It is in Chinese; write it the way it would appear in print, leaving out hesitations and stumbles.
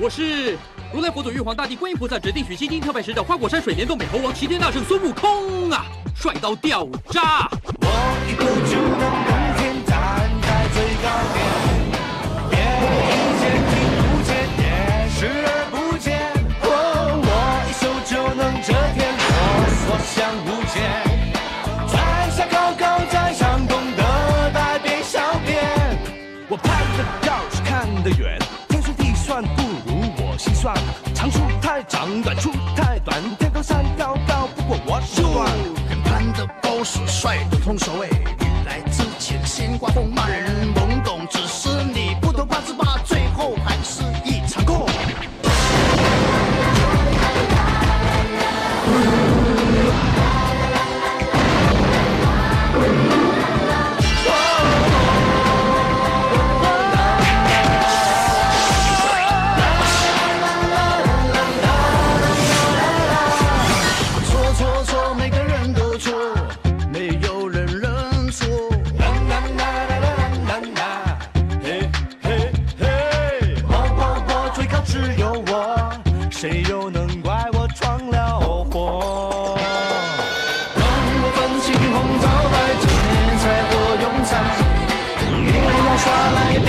我是如来佛祖、玉皇大帝、观音菩萨指定取西经特派使者花果山水帘洞美猴王齐天大圣孙悟空啊，帅到掉渣！我一步就能登天，站在最高点，也听见听不见，也视而不见。我一手就能遮天，我所向无前。在下高高在上，懂得百变小变。我攀得高是看得远，天算地算不如我心算。长处太长，短处太短，天高山高高不过我手段。人攀得高是帅得通所谓，雨来之前先刮风，骂人懵懂，只是你不懂八字八，最后还是一场空。错，每个人都错，没有人认错。嘿嘿嘿，我最高只有我，谁又能怪我闯了祸？让我分清红皂白，劫财或庸才，别要耍赖，别